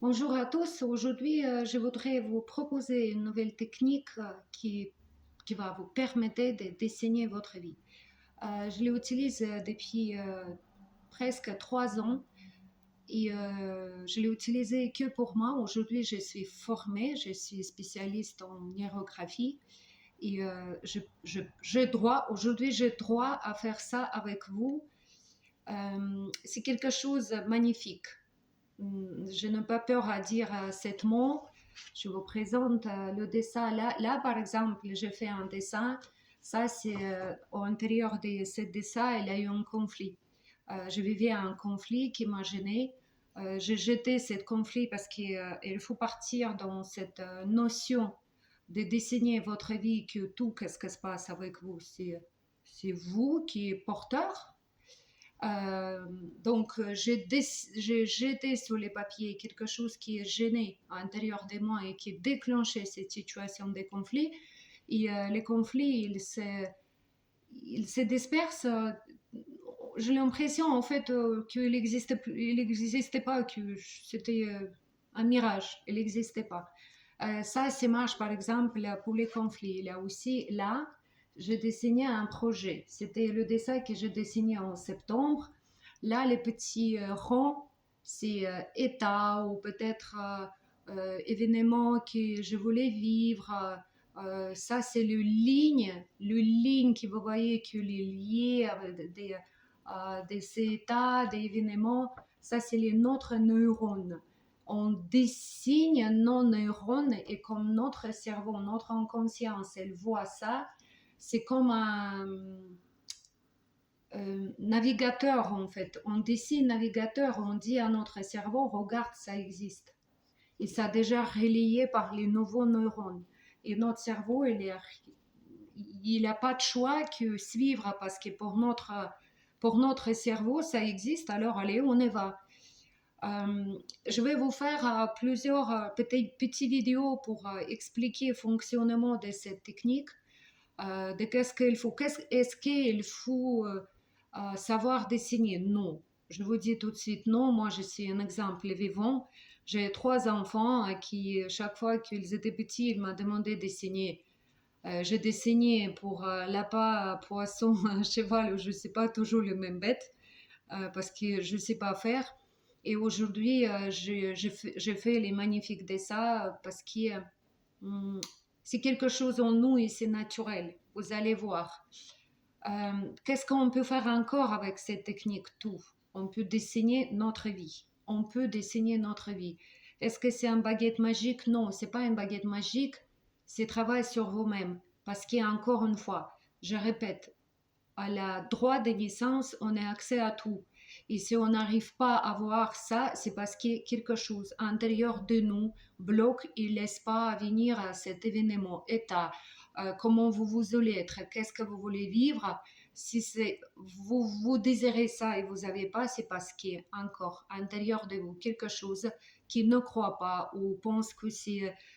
Bonjour à tous. Aujourd'hui, je voudrais vous proposer une nouvelle technique qui va vous permettre de dessiner votre vie. Je l'utilise depuis presque 3 ans et je l'ai utilisé que pour moi. Aujourd'hui, je suis formée, je suis spécialiste en hiérographie et aujourd'hui, j'ai droit à faire ça avec vous. C'est quelque chose de magnifique. Je n'ai pas peur à dire cet mot. Je vous présente le dessin. Là, par exemple, j'ai fait un dessin. Ça, c'est au intérieur de ce dessin, il y a eu un conflit. Je vivais un conflit qui m'a gênée. J'ai jeté ce conflit parce qu'il faut partir dans cette notion de dessiner votre vie, que tout, qu'est-ce qui se passe avec vous, c'est vous qui êtes porteur. Donc, j'ai jeté sur les papiers quelque chose qui est gêné à l'intérieur de moi et qui déclenchait cette situation de conflit. Et les conflits, ils se dispersent. J'ai l'impression en fait qu'il n'existait pas, que c'était un mirage, il n'existait pas. Ça, c'est marche par exemple pour les conflits. Là aussi, là, je dessinais un projet. C'était le dessin que je dessinais en septembre. Là, les petits ronds, c'est état ou peut-être événements que je voulais vivre. Ça, c'est le ligne que vous voyez que les liés avec des états, des événements. Ça, c'est les notre neurones. On dessine nos neurones et comme notre cerveau, notre inconscience, elle voit ça, c'est comme un navigateur en fait. On dessine navigateur, on dit à notre cerveau, regarde, ça existe. Et ça a déjà relayé par les nouveaux neurones. Et notre cerveau, il n'a pas de choix que suivre parce que pour notre cerveau, ça existe. Alors allez, on y va. Je vais vous faire plusieurs petites vidéos pour expliquer le fonctionnement de cette technique, de qu'est-ce qu'il faut, est-ce qu'il faut savoir dessiner. Non, je vous dis tout de suite non. Moi, je suis un exemple vivant. J'ai 3 enfants qui, chaque fois qu'ils étaient petits, ils m'ont demandé de dessiner. J'ai dessiné pour lapin, poisson, cheval, je ne sais pas, toujours le même bête, parce que je ne sais pas faire. Et aujourd'hui, je fais les magnifiques dessins parce que hum, c'est quelque chose en nous et c'est naturel. Vous allez voir. Qu'est-ce qu'on peut faire encore avec cette technique? Tout. On peut dessiner notre vie. On peut dessiner notre vie. Est-ce que c'est une baguette magique? Non, c'est pas une baguette magique. C'est travail sur vous-même. Parce qu'encore une fois, je répète, à la droit de naissance, on a accès à tout. Et si on n'arrive pas à voir ça, c'est parce que quelque chose à l'intérieur de nous bloque et ne laisse pas venir à cet événement, état, comment vous voulez être, qu'est-ce que vous voulez vivre. Si vous désirez ça et vous n'avez pas, c'est parce qu'il y a encore à l'intérieur de vous quelque chose qui ne croit pas ou pense que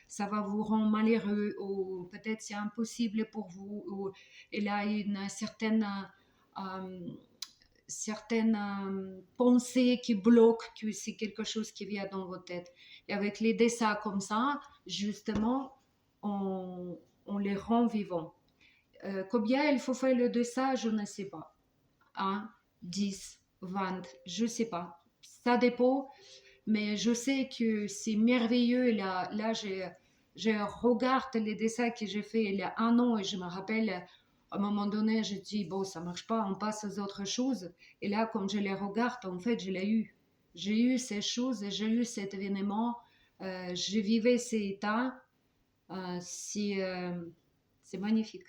ça va vous rendre malheureux ou peut-être c'est impossible pour vous ou il a une certaine pensée qui bloque, que c'est quelque chose qui vient dans votre tête. Et avec les dessins comme ça, justement, on les rend vivants. Combien il faut faire le dessin, je ne sais pas. 1, 10, 20, je ne sais pas. Ça dépend, mais je sais que c'est merveilleux. Là je regarde les dessins que j'ai fait il y a 1 an et je me rappelle, à un moment donné, je dis, bon, ça marche pas, on passe aux autres choses. Et là, comme je les regarde, en fait, je l'ai eu. J'ai eu ces choses, j'ai eu cet événement, je vivais ces états. C'est magnifique.